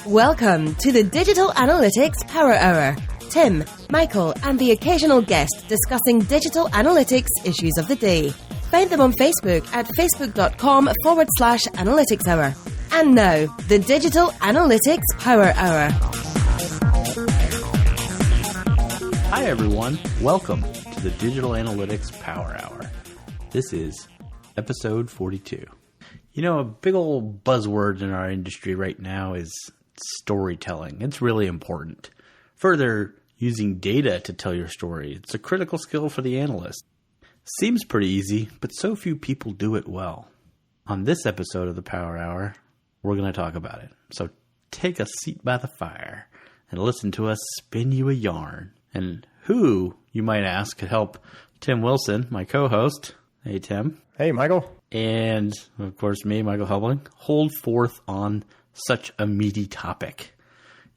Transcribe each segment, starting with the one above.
Welcome to the Digital Analytics Power Hour. Tim, Michael, and the occasional guest discussing digital analytics issues of the day. Find them on Facebook at facebook.com/analytics hour. And now, the Digital Analytics Power Hour. Hi everyone, welcome to the Digital Analytics Power Hour. This is episode 42. You know, a big old buzzword in our industry right now is storytelling. It's really important. Further, using data to tell your story. It's a critical skill for the analyst. Seems pretty easy, but so few people do it well. On this episode of the Power Hour, we're going to talk about it. So take a seat by the fire and listen to us spin you a yarn. And who, you might ask, could help Tim Wilson, my co-host. Hey, Tim. Hey, Michael. And, of course, me, Michael Hubling, hold forth on such a meaty topic.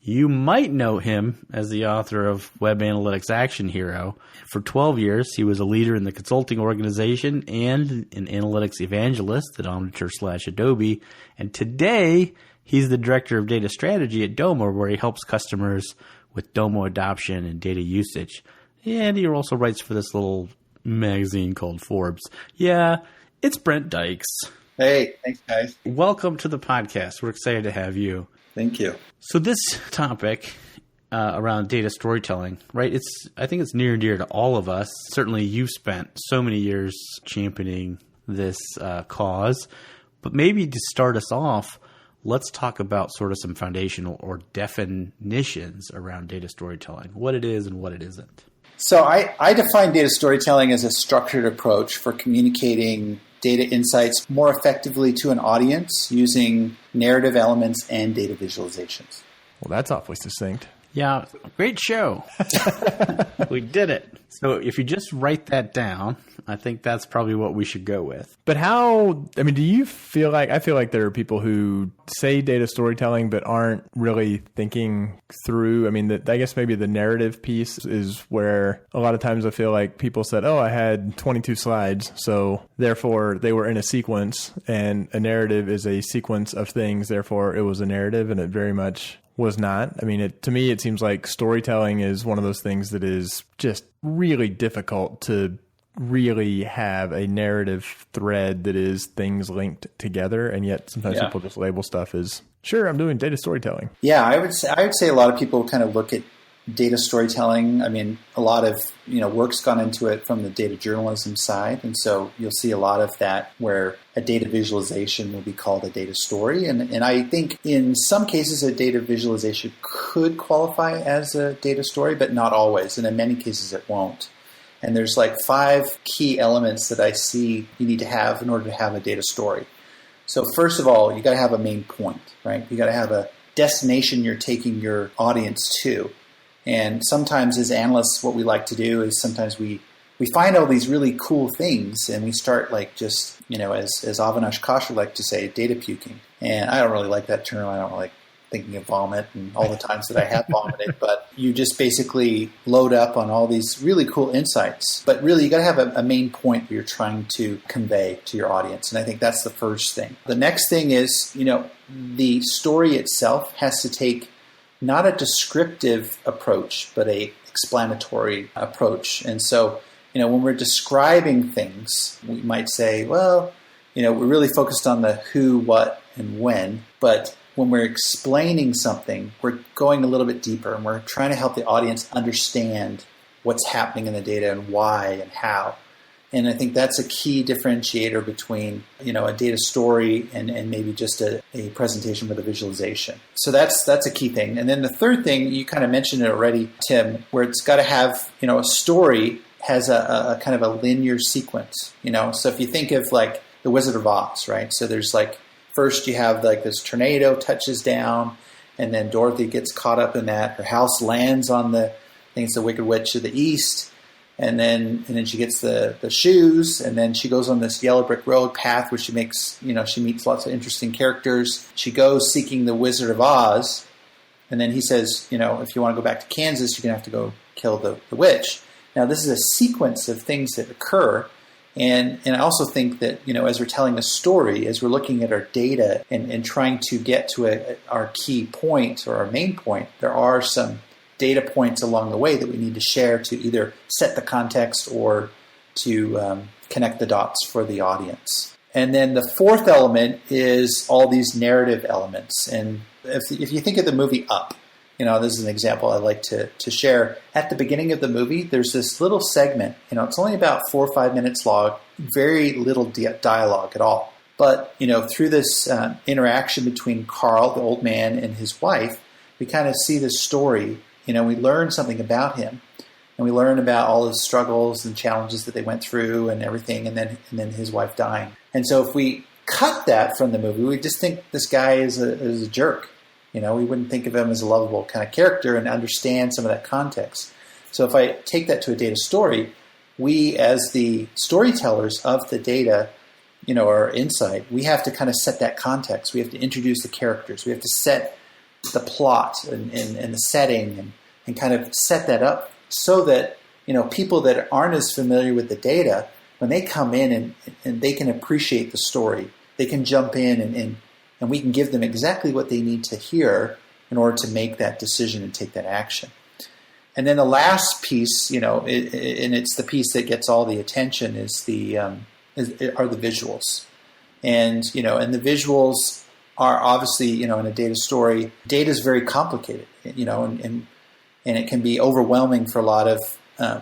You might know him as the author of Web Analytics Action Hero. For 12 years, he was a leader in the consulting organization and an analytics evangelist at Omniture/Adobe. And today, he's the director of data strategy at Domo, where he helps customers with Domo adoption and data usage. And he also writes for this little magazine called Forbes. Yeah, it's Brent Dykes. Hey, thanks, guys. Welcome to the podcast. We're excited to have you. Thank you. So this topic around data storytelling, right? I think it's near and dear to all of us. Certainly you've spent so many years championing this cause. But maybe to start us off, let's talk about sort of some foundational or definitions around data storytelling, what it is and what it isn't. So I define data storytelling as a structured approach for communicating data insights more effectively to an audience using narrative elements and data visualizations. Well, that's awfully succinct. Yeah, great show. We did it. So if you just write that down, I think that's probably what we should go with. But do you feel like, I feel like there are people who say data storytelling but aren't really thinking through. I guess maybe the narrative piece is where a lot of times I feel like people said, oh, I had 22 slides, so therefore they were in a sequence, and a narrative is a sequence of things, therefore it was a narrative, and it very much was not. To me, it seems like storytelling is one of those things that is just really difficult to really have a narrative thread that is things linked together. And yet sometimes people just label stuff as, sure, I'm doing data storytelling. Yeah, I would say a lot of people kind of look at data storytelling. A lot of work's gone into it from the data journalism side. And so you'll see a lot of that where a data visualization will be called a data story. And I think in some cases a data visualization could qualify as a data story, but not always. And in many cases it won't. And there's like 5 key elements that I see you need to have in order to have a data story. So first of all, you got to have a main point, right? You got to have a destination you're taking your audience to. And sometimes as analysts, what we like to do is sometimes we find all these really cool things and we start like just, as Avinash Kaushal liked to say, data puking. And I don't really like that term. I don't like thinking of vomit and all the times that I have vomited. But you just basically load up on all these really cool insights. But really, you got to have a main point that you're trying to convey to your audience. And I think that's the first thing. The next thing is, the story itself has to take not a descriptive approach, but a explanatory approach. And so, when we're describing things, we might say, well, we're really focused on the who, what, and when. But when we're explaining something, we're going a little bit deeper, and we're trying to help the audience understand what's happening in the data and why and how. And I think that's a key differentiator between, a data story and maybe just a presentation with a visualization. So that's a key thing. And then the third thing, you kind of mentioned it already, Tim, where it's got to have, a story has a kind of a linear sequence, So if you think of like the Wizard of Oz, right? So there's like, first you have like this tornado touches down, and then Dorothy gets caught up in that. Her house lands on I think it's the Wicked Witch of the East. And then she gets the shoes, and then she goes on this yellow brick road path where she makes, she meets lots of interesting characters. She goes seeking the Wizard of Oz, and then he says, if you want to go back to Kansas, you're going to have to go kill the witch. Now, this is a sequence of things that occur, And I also think that, as we're telling a story, as we're looking at our data and trying to get to our key point or our main point, there are some data points along the way that we need to share to either set the context or to connect the dots for the audience. And then the fourth element is all these narrative elements. And if you think of the movie Up, this is an example I like to share. At the beginning of the movie, there's this little segment. It's only about 4 or 5 minutes long, very little dialogue at all. But, through this interaction between Carl, the old man, and his wife, we kind of see this story. We learn something about him. And we learn about all his struggles and challenges that they went through and everything, and then his wife dying. And so if we cut that from the movie, we just think this guy is a jerk. We wouldn't think of him as a lovable kind of character and understand some of that context. So if I take that to a data story, we as the storytellers of the data, our insight, we have to kind of set that context. We have to introduce the characters. We have to set the plot and the setting and kind of set that up so that, people that aren't as familiar with the data, when they come in and they can appreciate the story, they can jump in and we can give them exactly what they need to hear in order to make that decision and take that action. And then the last piece, and it's the piece that gets all the attention, are the visuals. And the visuals are obviously, in a data story, data is very complicated, and it can be overwhelming for a lot of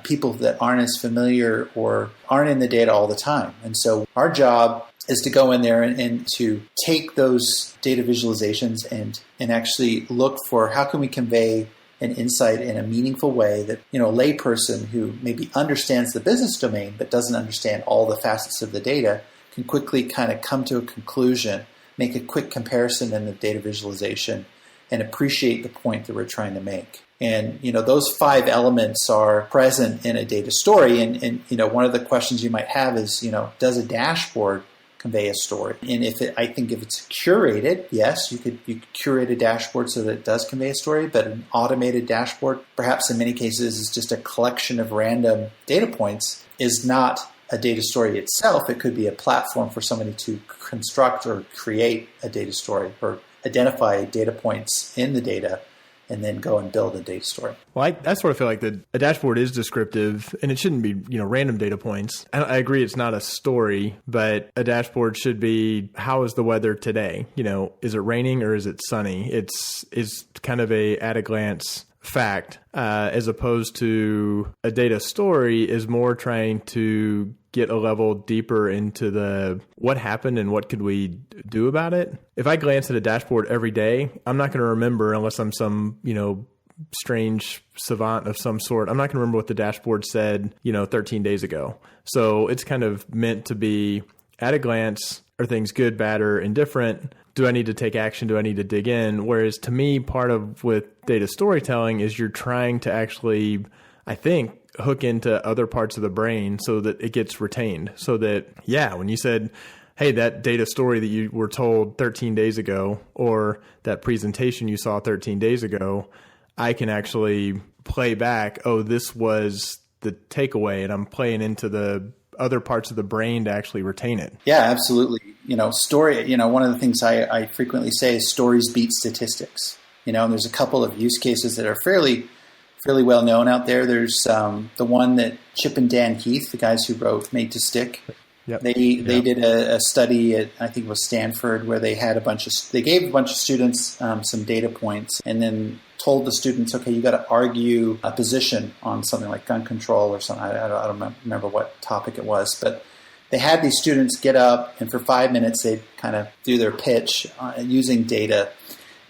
people that aren't as familiar or aren't in the data all the time. And so our job is to go in there and to take those data visualizations and actually look for how can we convey an insight in a meaningful way that, a layperson who maybe understands the business domain but doesn't understand all the facets of the data can quickly kind of come to a conclusion, make a quick comparison in the data visualization, and appreciate the point that we're trying to make. And, those 5 elements are present in a data story. And one of the questions you might have is, does a dashboard convey a story? And I think if it's curated, yes, you could curate a dashboard so that it does convey a story, but an automated dashboard, perhaps in many cases, is just a collection of random data points, is not a data story itself. It could be a platform for somebody to construct or create a data story or identify data points in the data and then go and build a data story. Well, I sort of feel like a dashboard is descriptive, and it shouldn't be, random data points. I agree it's not a story, but a dashboard should be, how is the weather today? Is it raining or is it sunny? It's kind of a at-a-glance fact, as opposed to a data story is more trying to get a level deeper into the what happened and what could we do about it. If I glance at a dashboard every day, I'm not going to remember, unless I'm some, strange savant of some sort, I'm not going to remember what the dashboard said, 13 days ago. So it's kind of meant to be at a glance, are things good, bad, or indifferent? Do I need to take action? Do I need to dig in? Whereas to me, part of with data storytelling is you're trying to actually, I think, hook into other parts of the brain so that it gets retained. So that, when you said, hey, that data story that you were told 13 days ago, or that presentation you saw 13 days ago, I can actually play back, oh, this was the takeaway, and I'm playing into the other parts of the brain to actually retain it. Yeah, absolutely. Story, one of the things I frequently say is stories beat statistics. And there's a couple of use cases that are fairly well known out there. There's the one that Chip and Dan Heath, the guys who wrote Made to Stick, Yep. they did a study at, I think it was Stanford, where they gave a bunch of students some data points and then told the students, okay, you got to argue a position on something like gun control or something. I don't remember what topic it was, but they had these students get up and for 5 minutes they'd kind of do their pitch using data.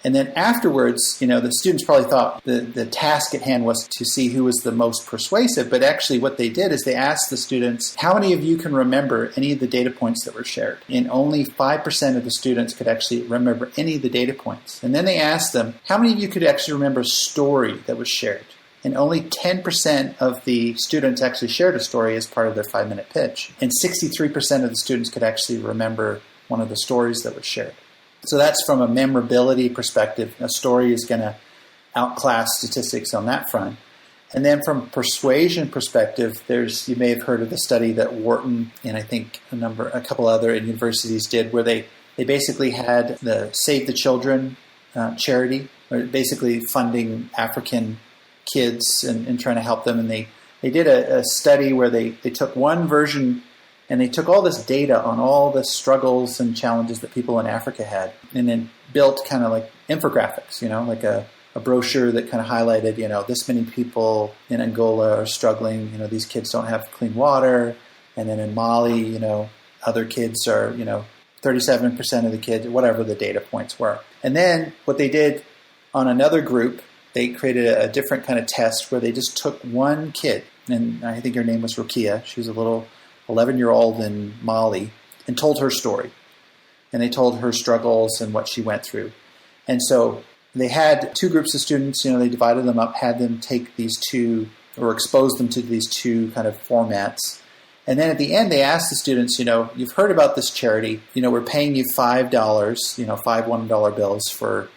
And then afterwards, the students probably thought the task at hand was to see who was the most persuasive. But actually what they did is they asked the students, how many of you can remember any of the data points that were shared? And only 5% of the students could actually remember any of the data points. And then they asked them, how many of you could actually remember a story that was shared? And only 10% of the students actually shared a story as part of their 5-minute pitch. And 63% of the students could actually remember one of the stories that was shared. So that's from a memorability perspective. A story is going to outclass statistics on that front. And then from persuasion perspective, you may have heard of the study that Wharton and I think a couple other universities did, where they basically had the Save the Children charity, or basically funding African kids and trying to help them. And they did a study where they took one version and they took all this data on all the struggles and challenges that people in Africa had, and then built kind of like infographics, like a brochure that kind of highlighted, this many people in Angola are struggling, these kids don't have clean water. And then in Mali, other kids are, 37% of the kids, whatever the data points were. And then what they did on another group, they created a different kind of test where they just took one kid, and I think her name was Rokia. She was a little 11-year-old in Mali, and told her story. And they told her struggles and what she went through. And so they had two groups of students, they divided them up, had them take these two, or expose them to these two kind of formats. And then at the end, they asked the students, you've heard about this charity, we're paying you $5, $5 $1 bills for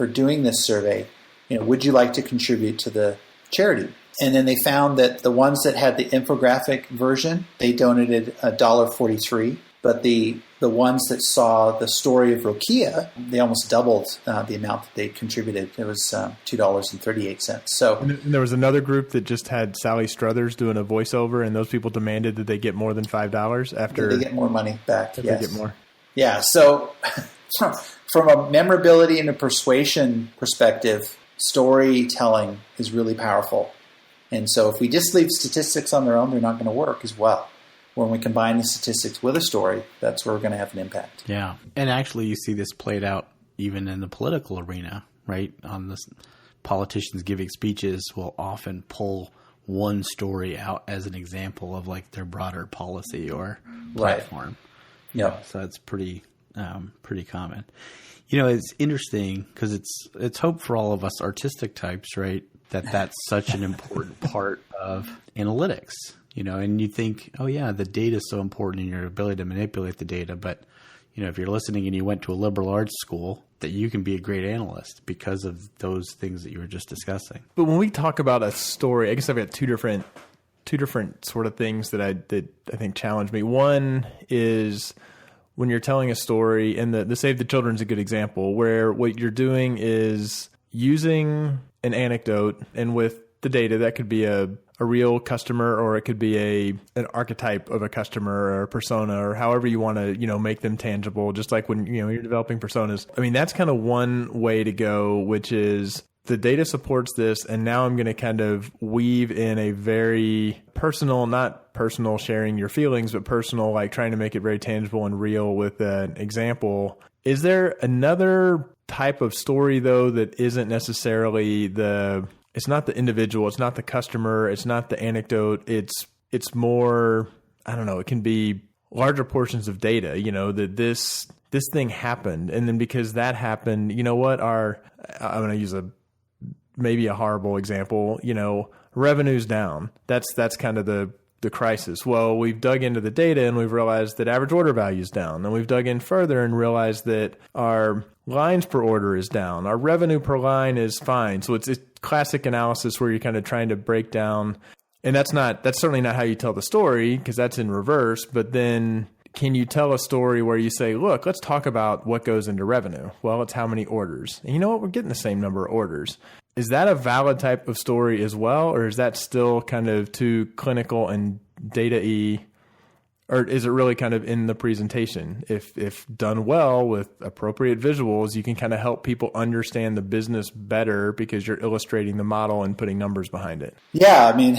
doing this survey. Would you like to contribute to the charity? And then they found that the ones that had the infographic version, they donated $1.43. But the ones that saw the story of Rokia, they almost doubled the amount that they contributed. It was $2.38. So, and there was another group that just had Sally Struthers doing a voiceover, and those people demanded that they get more than $5 after they get more money back. Yes. They get more. Yeah. So, from a memorability and a persuasion perspective, storytelling is really powerful. And so, if we just leave statistics on their own, they're not going to work as well. When we combine the statistics with a story, that's where we're going to have an impact. Yeah. And actually, you see this played out even in the political arena, right? On this, politicians giving speeches will often pull one story out as an example of like their broader policy or platform. Right. Yeah. So it's pretty common. It's interesting because it's hope for all of us artistic types, right? That's such an important part of analytics. And you think, oh yeah, the data is so important in your ability to manipulate the data. But, if you're listening and you went to a liberal arts school, that you can be a great analyst because of those things that you were just discussing. But when we talk about a story, I guess I've got two different sort of things that I think challenge me. One is when you're telling a story, and the Save the Children is a good example, where what you're doing is using an anecdote, and with the data, that could be a real customer, or it could be an archetype of a customer or a persona, or however you want to, make them tangible. Just like when, you're developing personas. I mean, that's kind of one way to go, which is the data supports this. And now I'm going to kind of weave in a very personal, not personal sharing your feelings, but personal, like trying to make it very tangible and real with an example. Is there another type of story though, that isn't necessarily it's not the individual, it's not the customer, it's not the anecdote, it's more, I don't know, it can be larger portions of data, that this thing happened, and then because that happened, I'm going to use maybe a horrible example, revenue's down. That's kind of the crisis. Well, we've dug into the data and we've realized that average order value is down. And we've dug in further and realized that our lines per order is down. Our revenue per line is fine. So it's classic analysis where you're kind of trying to break down. And that's certainly not how you tell the story, because that's in reverse. But then can you tell a story where you say, look, let's talk about what goes into revenue? Well, it's how many orders. And you know what? We're getting the same number of orders. Is that a valid type of story as well? Or is that still kind of too clinical and data-y? Or is it really kind of in the presentation? If done well with appropriate visuals, you can kind of help people understand the business better because you're illustrating the model and putting numbers behind it. Yeah, I mean,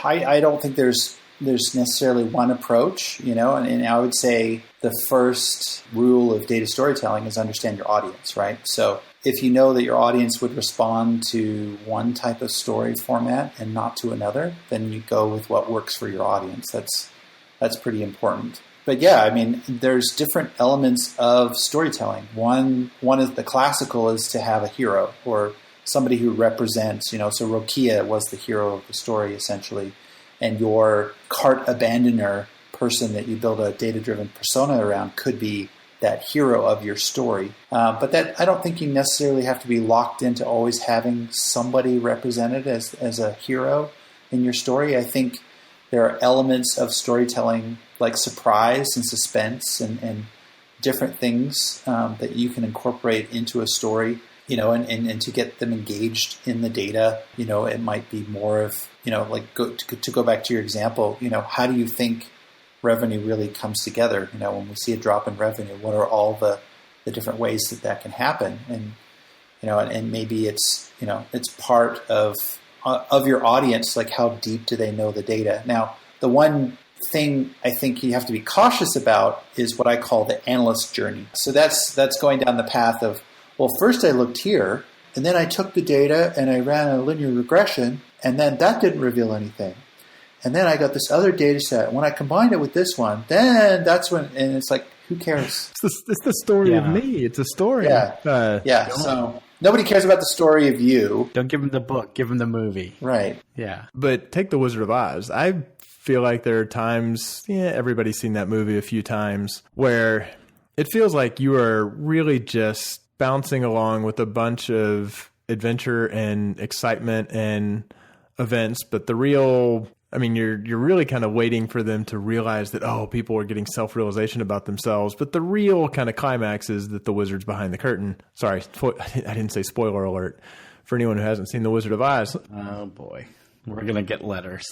I don't think there's necessarily one approach, and I would say the first rule of data storytelling is understand your audience, right? So if you know that your audience would respond to one type of story format and not to another, then you go with what works for your audience. That's pretty important. But yeah, I mean, there's different elements of storytelling. One is the classical is to have a hero or somebody who represents, so Rokia was the hero of the story essentially. And your cart abandoner person that you build a data-driven persona around could be that hero of your story. But that I don't think you necessarily have to be locked into always having somebody represented as a hero. in your story. I think there are elements of storytelling like surprise and suspense and different things that you can incorporate into a story, and to get them engaged in the data. It might be more of, like to go back to your example, how do you think revenue really comes together? When we see a drop in revenue, what are all the different ways that can happen? And, and maybe it's part of your audience, like how deep do they know the data? Now, the one thing I think you have to be cautious about is what I call the analyst journey. So that's going down the path of, well, first I looked here, and then I took the data and I ran a linear regression, and then that didn't reveal anything. And then I got this other data set. When I combined it with this one, then that's when, and it's like, who cares? It's the story of me. It's a story. Yeah. So nobody cares about the story of you. Don't give them the book. Give them the movie. Right. Yeah. But take The Wizard of Oz. I feel like there are times, everybody's seen that movie a few times, where it feels like you are really just bouncing along with a bunch of adventure and excitement and events, but the real... you're really kind of waiting for them to realize that, people are getting self-realization about themselves. But the real kind of climax is that the wizard's behind the curtain. Sorry, I didn't say spoiler alert for anyone who hasn't seen The Wizard of Oz. Oh, boy. We're going to get letters.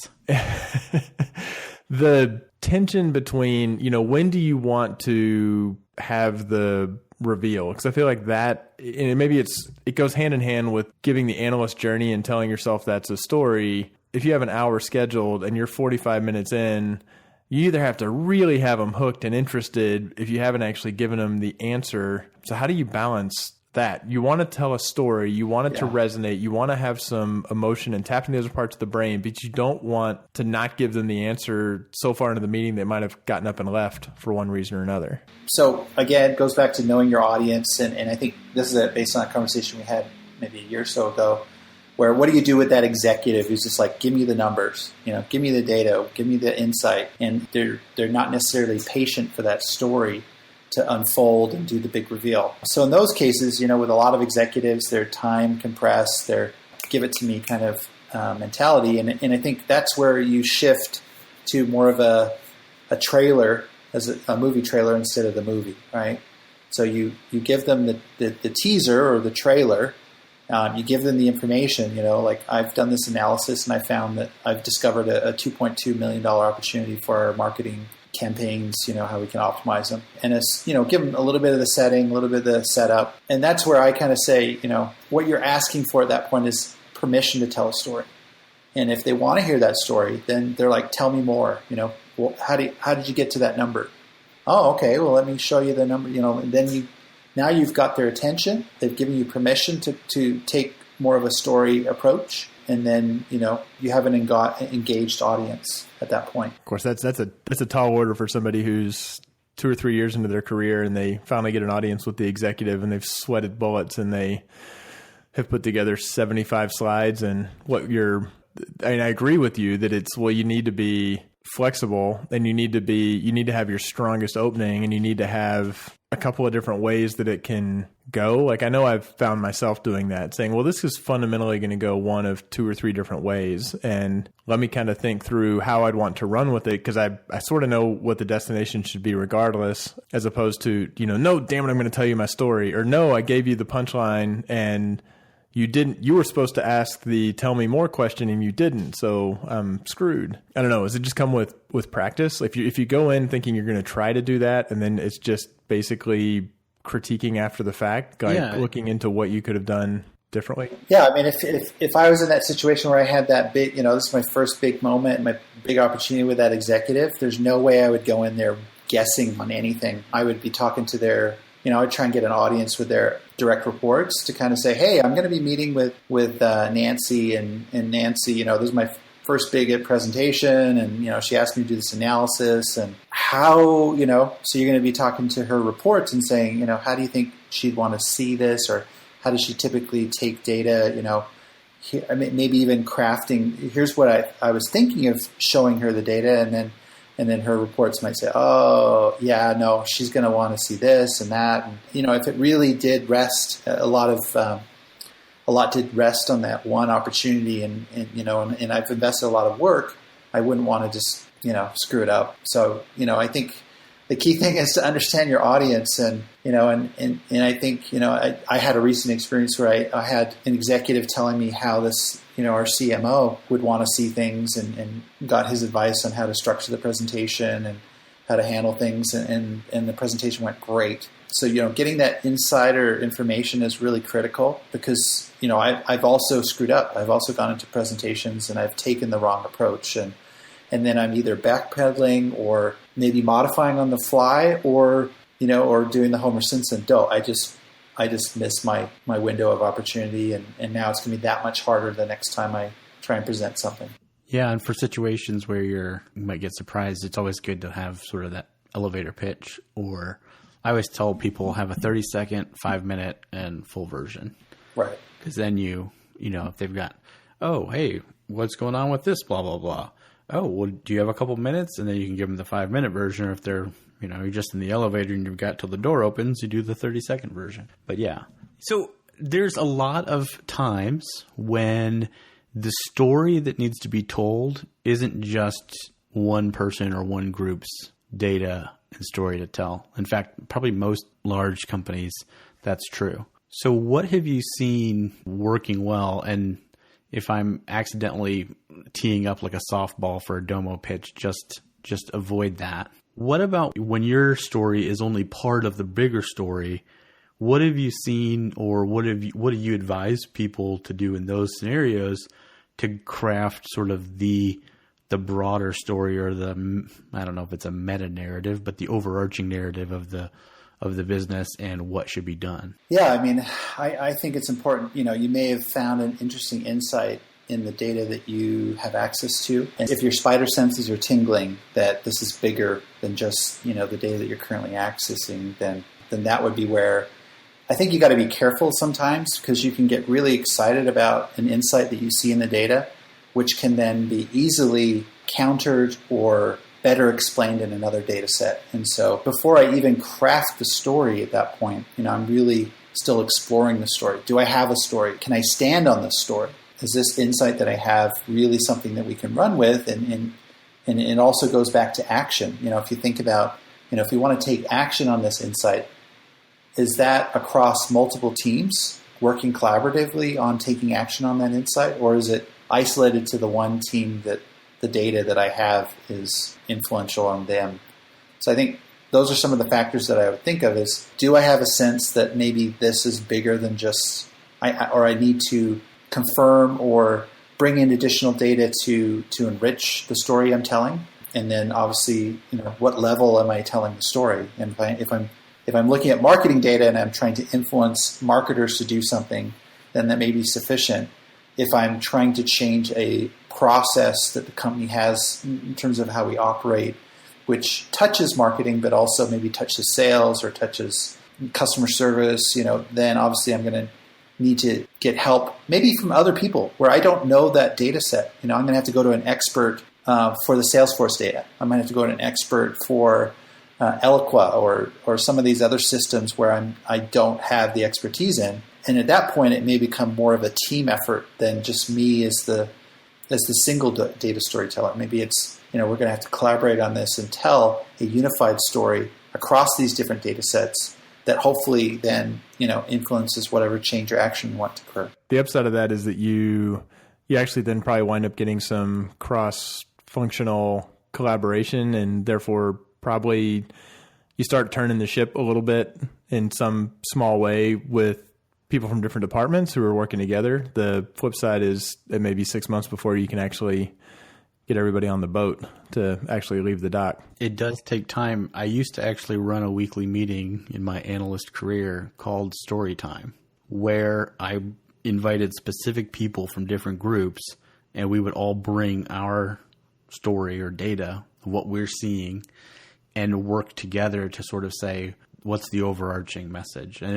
The tension between, when do you want to have the reveal? Because I feel like that, and maybe it goes hand in hand with giving the analyst journey and telling yourself that's a story. If you have an hour scheduled and you're 45 minutes in, you either have to really have them hooked and interested if you haven't actually given them the answer. So how do you balance that? You want to tell a story, you want it to resonate, you want to have some emotion and tap into those parts of the brain, but you don't want to not give them the answer so far into the meeting they might have gotten up and left for one reason or another. So again, it goes back to knowing your audience. And I think this is based on a conversation we had maybe a year or so ago, where what do you do with that executive who's just like, give me the numbers, give me the data, give me the insight. And they're not necessarily patient for that story to unfold and do the big reveal. So in those cases, with a lot of executives, they're time compressed, they're give it to me kind of mentality. And I think that's where you shift to more of a trailer, as a movie trailer instead of the movie, right? So you give them the teaser or the trailer. You give them the information, like I've done this analysis and I found that I've discovered a $2.2 million opportunity for our marketing campaigns, how we can optimize them. And it's, give them a little bit of the setting, a little bit of the setup. And that's where I kind of say, what you're asking for at that point is permission to tell a story. And if they want to hear that story, then they're like, tell me more, well, how did you get to that number? Oh, okay. Well, let me show you the number, and then now you've got their attention. They've given you permission to take more of a story approach. And then, you have an engaged audience at that point. Of course, that's a tall order for somebody who's 2 or 3 years into their career and they finally get an audience with the executive and they've sweated bullets and they have put together 75 slides. And I agree with you that you need to be flexible and you need to have your strongest opening and you need to have a couple of different ways that it can go. Like I know I've found myself doing that, saying, well, this is fundamentally going to go one of 2 or 3 different ways. And let me kind of think through how I'd want to run with it. Because I sort of know what the destination should be regardless, as opposed to, no, damn it, I'm going to tell you my story. Or no, I gave you the punchline and you were supposed to ask the tell me more question and you didn't. So I'm screwed. I don't know. Does it just come with practice? If you go in thinking you're going to try to do that and then it's just basically critiquing after the fact, looking into what you could have done differently? Yeah. I mean, if I was in that situation where I had that big, this is my first big moment, my big opportunity with that executive, there's no way I would go in there guessing on anything. I would be talking to their, I'd try and get an audience with their direct reports to kind of say, hey, I'm going to be meeting with Nancy and Nancy, this is my first big presentation and, she asked me to do this analysis and how, so you're going to be talking to her reports and saying, how do you think she'd want to see this or how does she typically take data, maybe even crafting, here's what I was thinking of showing her the data and then her reports might say, oh, yeah, no, she's going to want to see this and that. And, if it really did rest, a lot a lot did rest on that one opportunity, and I've invested a lot of work, I wouldn't want to just, screw it up. So, I think the key thing is to understand your audience, and I think, I had a recent experience where I had an executive telling me how this, our CMO would want to see things, and got his advice on how to structure the presentation and how to handle things, and the presentation went great. So, getting that insider information is really critical, because, I've also screwed up. I've also gone into presentations and I've taken the wrong approach, and then I'm either backpedaling or maybe modifying on the fly, or doing the Homer Simpson. I just missed my window of opportunity, and now it's going to be that much harder the next time I try and present something. Yeah, and for situations where you might get surprised, it's always good to have sort of that elevator pitch, or I always tell people have a 30-second, 5-minute, and full version. Right. Because then if they've got, oh, hey, what's going on with this, blah, blah, blah. Oh, well, do you have a couple minutes? And then you can give them the 5-minute version. Or if they're, you're just in the elevator and you've got till the door opens, you do the 30-second version. But yeah. So there's a lot of times when the story that needs to be told isn't just one person or one group's data and story to tell. In fact, probably most large companies, that's true. So what have you seen working well? And if I'm accidentally teeing up like a softball for a Domo pitch, just avoid that. What about when your story is only part of the bigger story? What have you seen, or what do you advise people to do in those scenarios to craft sort of the broader story, or I don't know if it's a meta narrative, but the overarching narrative of the business and what should be done? Yeah, I mean, I think it's important. You may have found an interesting insight in the data that you have access to. And if your spider senses are tingling that this is bigger than just, the data that you're currently accessing, then that would be where I think you got to be careful sometimes, because you can get really excited about an insight that you see in the data, which can then be easily countered or better explained in another data set. And so before I even craft the story at that point, I'm really still exploring the story. Do I have a story? Can I stand on this story? Is this insight that I have really something that we can run with? And it also goes back to action. If you think about, if you want to take action on this insight, is that across multiple teams working collaboratively on taking action on that insight? Or is it isolated to the one team that the data that I have is influential on them? So I think those are some of the factors that I would think of is, do I have a sense that maybe this is bigger than just, or I need to confirm or bring in additional data to enrich the story I'm telling? And then obviously, what level am I telling the story? And if I'm looking at marketing data and I'm trying to influence marketers to do something, then that may be sufficient. If I'm trying to change a process that the company has in terms of how we operate, which touches marketing, but also maybe touches sales or touches customer service, then obviously I'm going to need to get help maybe from other people where I don't know that data set. I'm going to have to go to an expert for the Salesforce data. I might have to go to an expert for Eloqua or some of these other systems where I don't have the expertise in. And at that point, it may become more of a team effort than just me as the single data storyteller. Maybe it's, we're going to have to collaborate on this and tell a unified story across these different data sets that hopefully then, influences whatever change or action you want to occur. The upside of that is that you actually then probably wind up getting some cross-functional collaboration, and therefore probably you start turning the ship a little bit in some small way with people from different departments who are working together. The flip side is it may be 6 months before you can actually get everybody on the boat to actually leave the dock. It does take time. I used to actually run a weekly meeting in my analyst career called Story Time, where I invited specific people from different groups, and we would all bring our story or data, what we're seeing, and work together to sort of say, what's the overarching message? And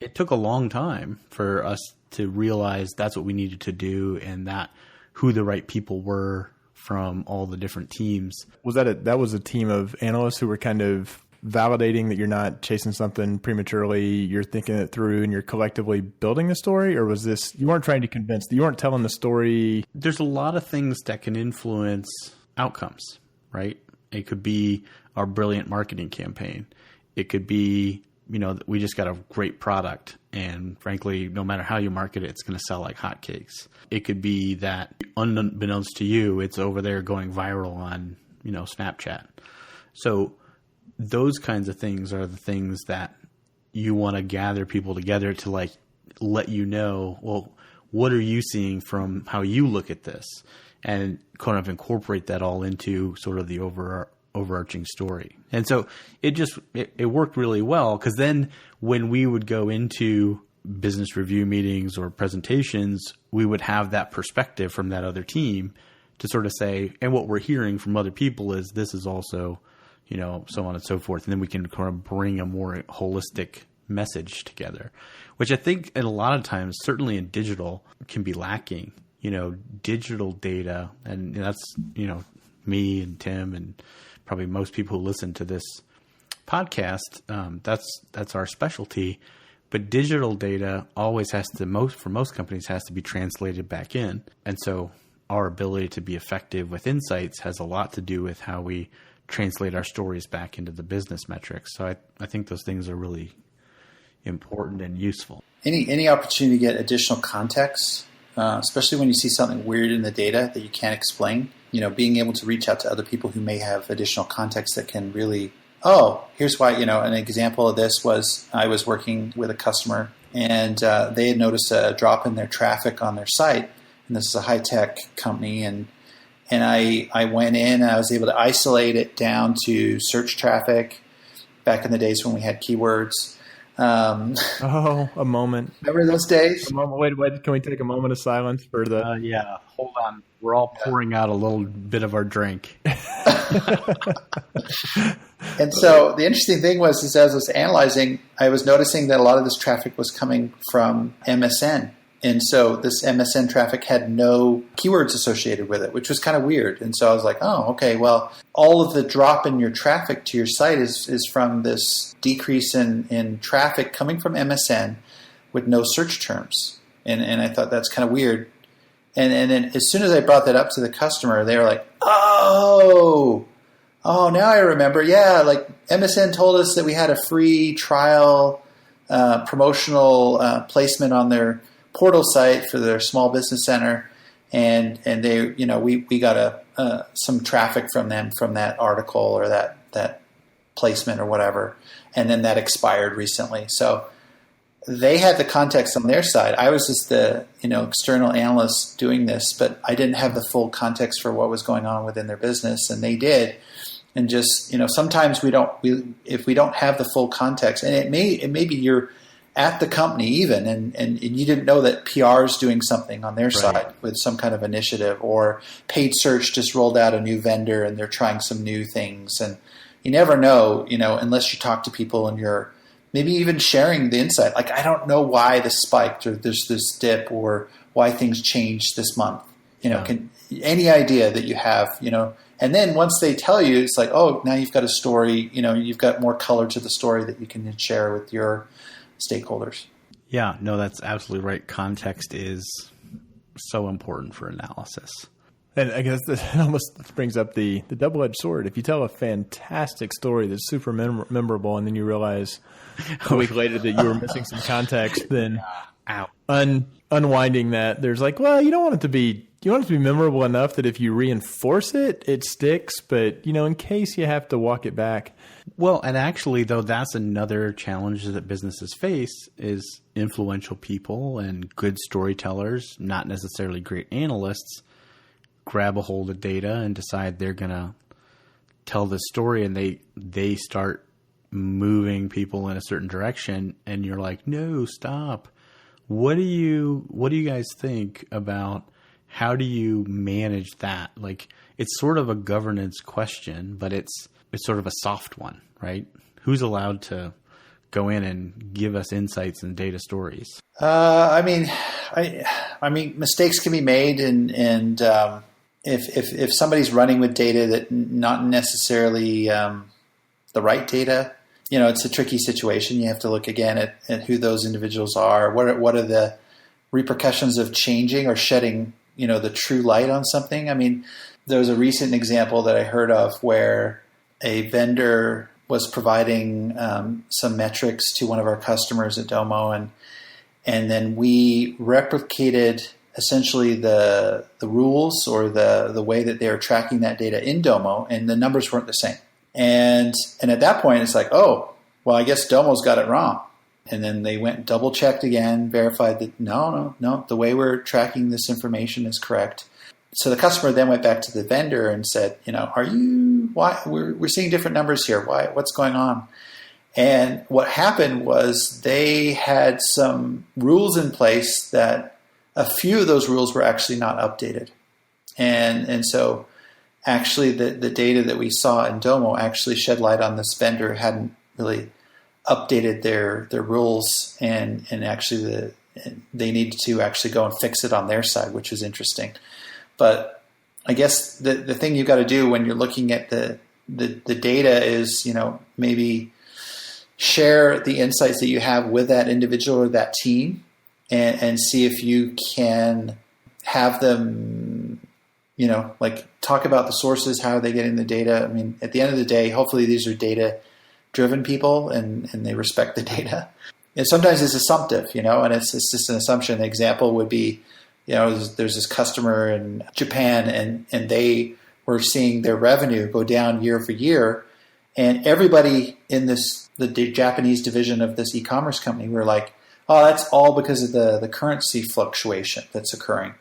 it took a long time for us to realize that's what we needed to do, and that who the right people were from all the different teams. Was that was a team of analysts who were kind of validating that you're not chasing something prematurely, you're thinking it through and you're collectively building the story? Or was this, you weren't trying to convince, you weren't telling the story? There's a lot of things that can influence outcomes, right? It could be our brilliant marketing campaign. It could be, we just got a great product, and frankly, no matter how you market it, it's going to sell like hotcakes. It could be that, unbeknownst to you, it's over there going viral on, Snapchat. So those kinds of things are the things that you want to gather people together to like let you know, well, what are you seeing from how you look at this, and kind of incorporate that all into sort of the overarching story. And so it worked really well, because then when we would go into business review meetings or presentations, we would have that perspective from that other team to sort of say, and what we're hearing from other people is this is also, so on and so forth. And then we can kind of bring a more holistic message together, which I think in a lot of times, certainly in digital, can be lacking. Digital data, and that's, me and Tim and probably most people who listen to this podcast, that's our specialty. But digital data always for most companies has to be translated back in. And so our ability to be effective with insights has a lot to do with how we translate our stories back into the business metrics. So I think those things are really important and useful. Any opportunity to get additional context, especially when you see something weird in the data that you can't explain, being able to reach out to other people who may have additional context that can really, here's why, an example of this was I was working with a customer, and they had noticed a drop in their traffic on their site. And this is a high-tech company, and I went in and I was able to isolate it down to search traffic back in the days when we had keywords. A moment. Remember those days? A moment. Wait. Can we take a moment of silence for the... Yeah, hold on. We're all pouring out a little bit of our drink. And so the interesting thing was, as I was analyzing, I was noticing that a lot of this traffic was coming from MSN. And so this MSN traffic had no keywords associated with it, which was kind of weird. And so I was like, okay, well, all of the drop in your traffic to your site is from this decrease in traffic coming from MSN with no search terms. And I thought that's kind of weird. And then as soon as I brought that up to the customer, they were like, now I remember. Yeah, like MSN told us that we had a free trial promotional placement on their portal site for their small business center, and they, we got some traffic from them from that article or that placement or whatever, and then that expired recently. So they had the context on their side. I was just the external analyst doing this, but I didn't have the full context for what was going on within their business, and they did. And just sometimes if we don't have the full context, and it may be you're at the company even, and you didn't know that PR is doing something on their side with some kind of initiative, or paid search just rolled out a new vendor and they're trying some new things. And you never know, unless you talk to people and you're maybe even sharing the insight. Like, I don't know why this spiked or there's this dip or why things changed this month. Any idea that you have, and then once they tell you, it's like, now you've got a story, you've got more color to the story that you can share with your stakeholders. Yeah, no, that's absolutely right. Context is so important for analysis. And I guess that almost brings up the double-edged sword. If you tell a fantastic story that's super memorable, and then you realize a week later that you were missing some context, then unwinding that, there's like, well, you want it to be memorable enough that if you reinforce it, it sticks. But, in case you have to walk it back. Well, and actually, though, that's another challenge that businesses face is influential people and good storytellers, not necessarily great analysts, grab a hold of data and decide they're going to tell this story, and they start moving people in a certain direction, and you're like, no, stop. What do you guys think about how do you manage that? Like, it's sort of a governance question, but it's sort of a soft one, right? Who's allowed to go in and give us insights and data stories? I mean, mistakes can be made, and if somebody's running with data that not necessarily the right data? It's a tricky situation. You have to look again at who those individuals are. What are the repercussions of changing or shedding, the true light on something? I mean, there was a recent example that I heard of where a vendor was providing some metrics to one of our customers at Domo, and then we replicated essentially the rules or the way that they were tracking that data in Domo, and the numbers weren't the same. And at that point, it's like, oh, well, I guess Domo's got it wrong. And then they went and double checked again, verified that no, the way we're tracking this information is correct. So the customer then went back to the vendor and said, why we're seeing different numbers here. What's going on? And what happened was they had some rules in place that a few of those rules were actually not updated. And so actually the data that we saw in Domo actually shed light on this vendor hadn't really updated their rules, and actually they needed to actually go and fix it on their side, which was interesting. But I guess the thing you've got to do when you're looking at the data is, maybe share the insights that you have with that individual or that team, and see if you can have them, talk about the sources, how are they getting the data. I mean, at the end of the day, hopefully these are data-driven people and they respect the data. And sometimes it's assumptive, and it's just an assumption. The example would be, there's this customer in Japan and they were seeing their revenue go down year over year. And everybody in the Japanese division of this e-commerce company were like, oh, that's all because of the currency fluctuation that's occurring,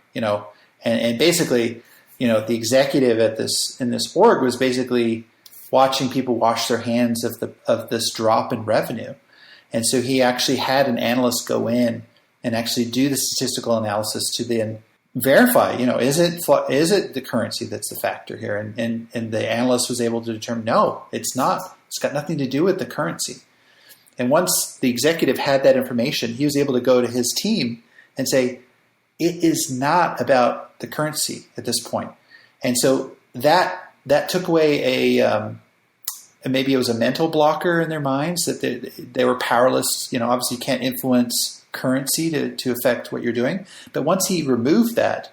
and basically, the executive in this org was basically watching people wash their hands of this drop in revenue. And so he actually had an analyst go in and actually do the statistical analysis to then verify, is it the currency that's the factor here? And the analyst was able to determine, no, it's not. It's got nothing to do with the currency. And once the executive had that information, he was able to go to his team and say, it is not about the currency at this point. And so that took away maybe it was a mental blocker in their minds that they were powerless. Obviously you can't influence currency to affect what you're doing. But once he removed that,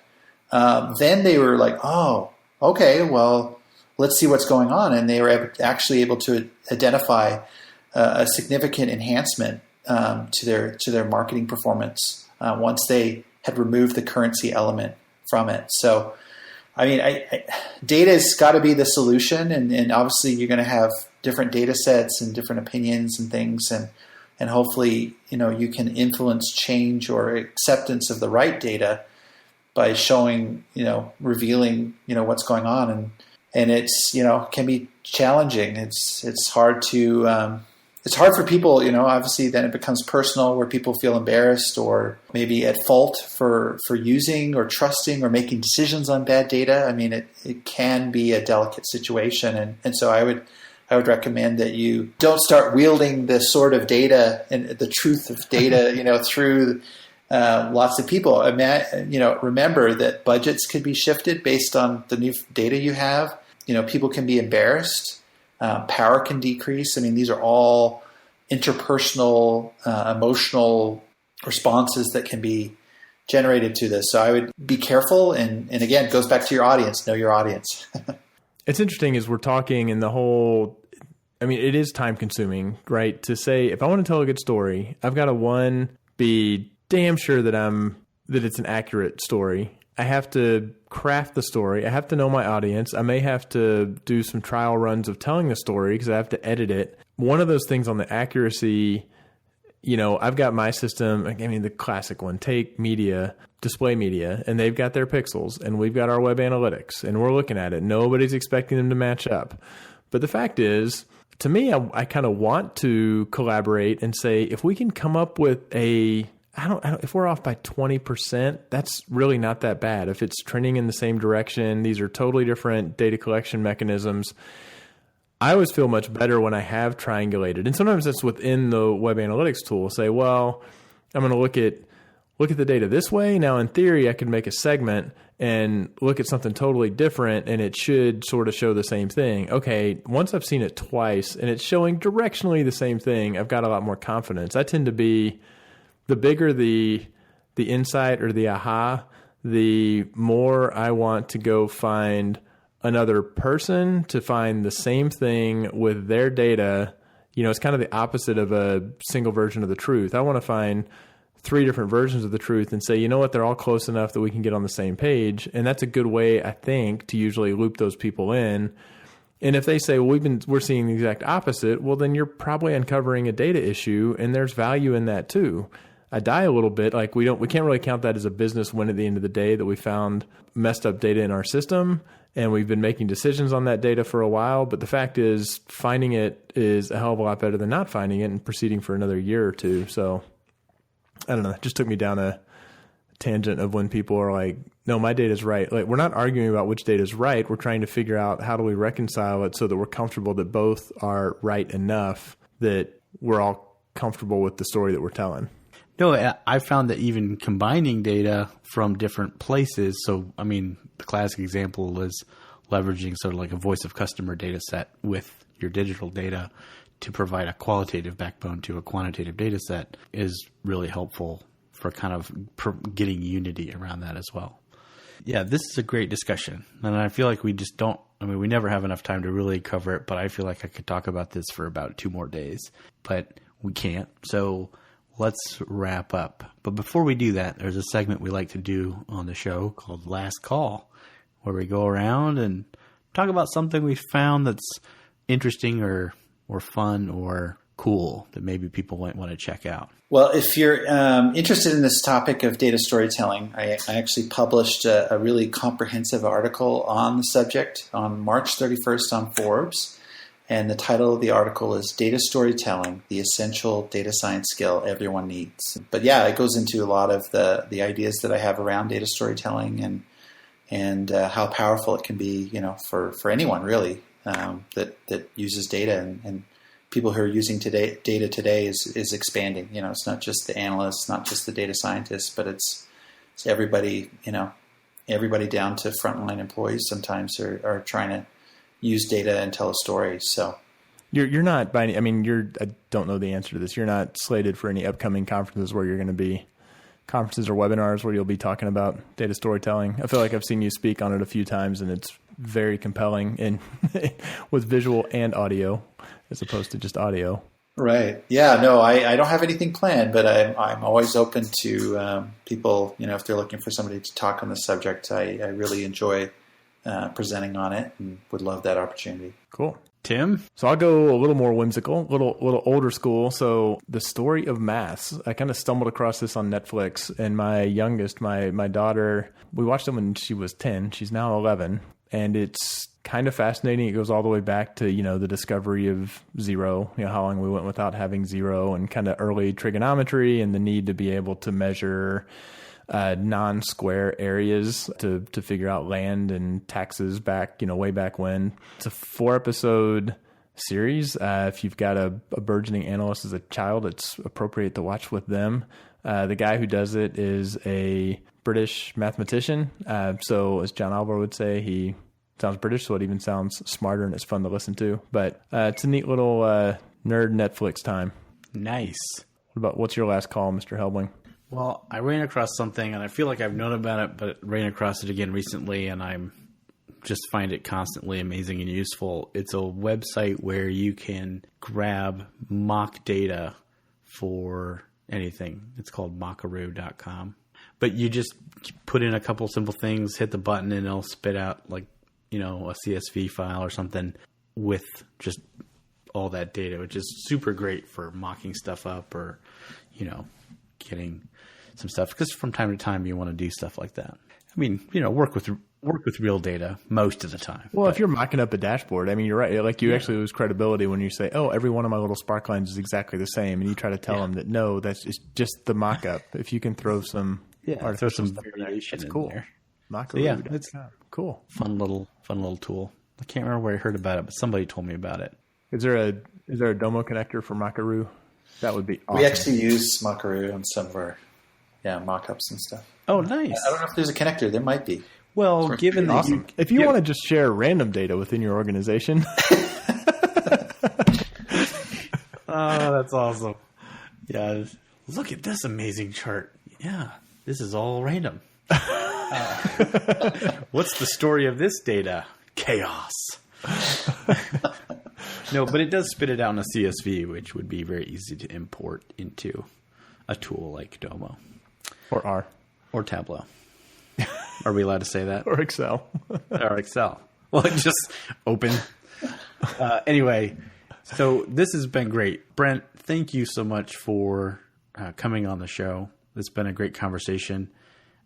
then they were like, oh, okay, well, let's see what's going on. And they were actually able to identify a significant enhancement to their marketing performance once they had removed the currency element from it. So, I mean, data's got to be the solution, and obviously you're going to have different data sets and different opinions and things, and hopefully, you can influence change or acceptance of the right data by showing, revealing, what's going on, and it's, can be challenging. It's hard to it's hard for people, obviously then it becomes personal where people feel embarrassed or maybe at fault for using or trusting or making decisions on bad data. I mean, it can be a delicate situation. And so I would recommend that you don't start wielding the sword of data and the truth of data, through lots of people. Remember that budgets could be shifted based on the new data you have. People can be embarrassed. Power can decrease. I mean, these are all interpersonal, emotional responses that can be generated to this. So I would be careful. And again, it goes back to your audience. Know your audience. It's interesting as we're talking and it is time consuming, right? To say, if I want to tell a good story, I've got to be damn sure that it's an accurate story. I have to craft the story. I have to know my audience. I may have to do some trial runs of telling the story because I have to edit it. One of those things on the accuracy, I've got my system. The classic one, take media, display media, and they've got their pixels, and we've got our web analytics, and we're looking at it. Nobody's expecting them to match up. But the fact is, to me, I kind of want to collaborate and say, if we can come up with if we're off by 20%, that's really not that bad. If it's trending in the same direction, these are totally different data collection mechanisms. I always feel much better when I have triangulated. And sometimes that's within the web analytics tool. Say, well, I'm going to look at look at the data this way. Now, in theory, I could make a segment and look at something totally different, and it should sort of show the same thing. Okay, once I've seen it twice and it's showing directionally the same thing, I've got a lot more confidence. I tend to be, the bigger the insight or the aha, the more I want to go find another person to find the same thing with their data. You know, it's kind of the opposite of a single version of the truth. I want to find 3 different versions of the truth and say, you know what, they're all close enough that we can get on the same page. And that's a good way, I think, to usually loop those people in. And if they say, well, we're seeing the exact opposite, well, then you're probably uncovering a data issue, and there's value in that too. I die a little bit. Like we can't really count that as a business win at the end of the day, that we found messed up data in our system and we've been making decisions on that data for a while. But the fact is, finding it is a hell of a lot better than not finding it and proceeding for another year or two. So I don't know. It just took me down a tangent of when people are like, no, my data is right. Like, we're not arguing about which data is right. We're trying to figure out how do we reconcile it so that we're comfortable that both are right enough that we're all comfortable with the story that we're telling. No, I found that even combining data from different places. So, I mean, the classic example is leveraging sort of like a voice of customer data set with your digital data to provide a qualitative backbone to a quantitative data set is really helpful for kind of getting unity around that as well. Yeah, this is a great discussion. And I feel like we just don't, I mean, we never have enough time to really cover it, but I feel like I could talk about this for about 2 more days, but we can't. So let's wrap up. But before we do that, there's a segment we like to do on the show called Last Call, where we go around and talk about something we found that's interesting or fun or cool that maybe people might want to check out. Well, if you're interested in this topic of data storytelling, I actually published a really comprehensive article on the subject on March 31st on Forbes. And the title of the article is Data Storytelling, the Essential Data Science Skill Everyone Needs. But yeah, it goes into a lot of the ideas that I have around data storytelling and how powerful it can be, you know, for anyone really that uses data, and people who are using data today is expanding. You know, it's not just the analysts, not just the data scientists, but it's everybody, you know, everybody down to frontline employees sometimes are trying to use data and tell a story. So you're not by any, I mean, I don't know the answer to this. You're not slated for any upcoming conferences where you're going to be conferences or webinars where you'll be talking about data storytelling. I feel like I've seen you speak on it a few times, and it's very compelling and with visual and audio as opposed to just audio. Right. Yeah, no, I don't have anything planned, but I'm always open to people, you know, if they're looking for somebody to talk on the subject. I really enjoy presenting on it and would love that opportunity. Cool. Tim? So I'll go a little more whimsical, a little older school. So The Story of Mass. I kind of stumbled across this on Netflix, and my youngest, my daughter, we watched it when she was 10. She's now 11. And it's kind of fascinating. It goes all the way back to, you know, the discovery of zero, you know, how long we went without having zero, and kind of early trigonometry and the need to be able to measure non-square areas to figure out land and taxes back, you know, way back when. It's a 4-episode series. If you've got a burgeoning analyst as a child, it's appropriate to watch with them. The guy who does it is a British mathematician. So as John Oliver would say, he sounds British, so it even sounds smarter and it's fun to listen to. But it's a neat little nerd Netflix time. Nice. What's your last call, Mr. Helbling? Well, I ran across something, and I feel like I've known about it, but ran across it again recently, and I'm just find it constantly amazing and useful. It's a website where you can grab mock data for anything. It's called mockaroo.com. But you just put in a couple simple things, hit the button, and it'll spit out, like, you know, a CSV file or something with just all that data, which is super great for mocking stuff up or, you know, getting some stuff, because from time to time you want to do stuff like that. I mean, you know, work with real data most of the time. Well, if you're mocking up a dashboard, I mean, you're right. Like, you actually lose credibility when you say, "Oh, every one of my little spark lines is exactly the same," and you try to tell them that no, that's just the mock-up. If you can throw some variation, that's cool. There. Mockaroo. Yeah, it's cool. Fun little tool. I can't remember where I heard about it, but somebody told me about it. Is there a Domo connector for Mockaroo? That would be awesome. We actually use Mockaroo on some of our mock-ups and stuff. Oh, nice. I don't know if there's a connector. There might be. Well, given that Awesome. If you want to just share random data within your organization. Oh, that's awesome. Yeah. Look at this amazing chart. Yeah. This is all random. What's the story of this data? Chaos. No, but it does spit it out in a CSV, which would be very easy to import into a tool like Domo. Or R. Or Tableau. Are we allowed to say that? Or Excel. Or Excel. Well, just open. Anyway, so this has been great. Brent, thank you so much for coming on the show. It's been a great conversation.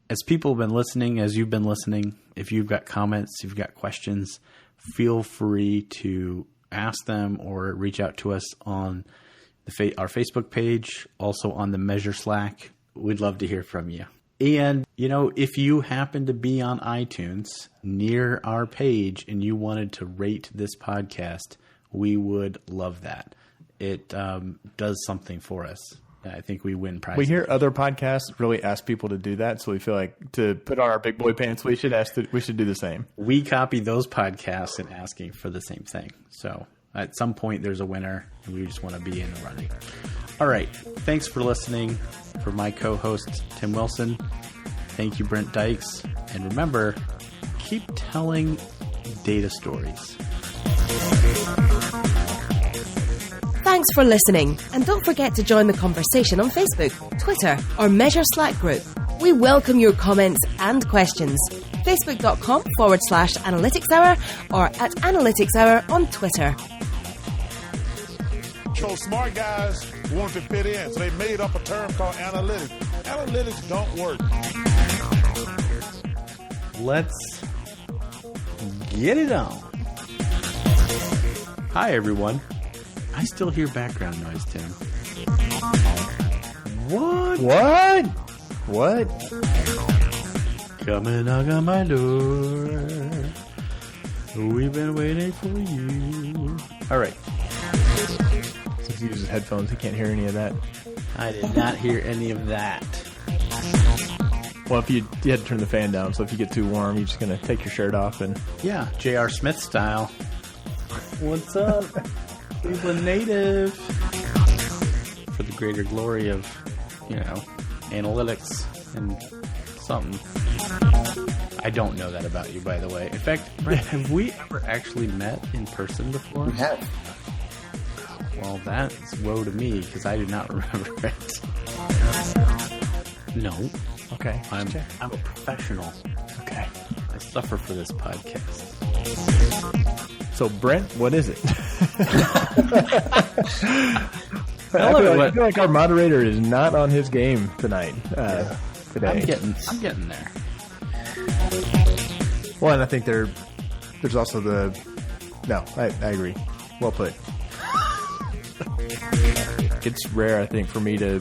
As people have been listening, as you've been listening, if you've got comments, if you've got questions, feel free to ask them or reach out to us on our Facebook page, also on the Measure Slack. We'd love to hear from you. And, if you happen to be on iTunes near our page and you wanted to rate this podcast, we would love that. It does something for us. I think we win prizes. We hear other podcasts really ask people to do that, so we feel like to put on our big boy pants, we should do the same. We copy those podcasts and asking for the same thing. So at some point, there's a winner, and we just want to be in the running. All right. Thanks for listening. For my co-host, Tim Wilson, thank you, Brent Dykes. And remember, keep telling data stories. Thanks for listening, and don't forget to join the conversation on Facebook, Twitter, or Measure Slack group. We welcome your comments and questions. Facebook.com/Analytics Hour or at Analytics Hour on Twitter. So smart guys wanted to fit in, so they made up a term called analytics. Analytics don't work. Let's get it on. Hi, everyone. I still hear background noise, Tim. What? Come and knock on my door. We've been waiting for you. All right. Since he uses headphones, he can't hear any of that. I did not hear any of that. Well, if you had to turn the fan down, so if you get too warm, you're just going to take your shirt off and... Yeah, J.R. Smith style. What's up? Cleveland native. For the greater glory of, analytics and something. I don't know that about you, by the way. In fact, Brent, have we ever actually met in person before? We have. Well, that's woe to me, because I do not remember it. No. Okay. I'm a professional. Okay. I suffer for this podcast. So, Brent, what is it? I feel like our moderator is not on his game tonight. Today. I'm getting there. Well, and I think there's also No, I agree. Well put. It's rare, I think, for me to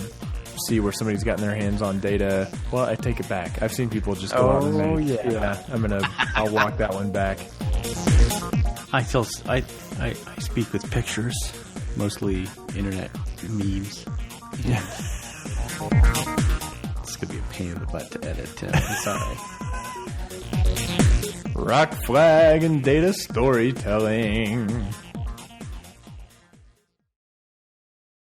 see where somebody's gotten their hands on data. Well, I take it back. I've seen people just go out and make... Yeah, I'll walk that one back. I speak with pictures, mostly internet memes. Yeah. This could be a pain in the butt to edit, Tim. I'm sorry. Rock flag and data storytelling.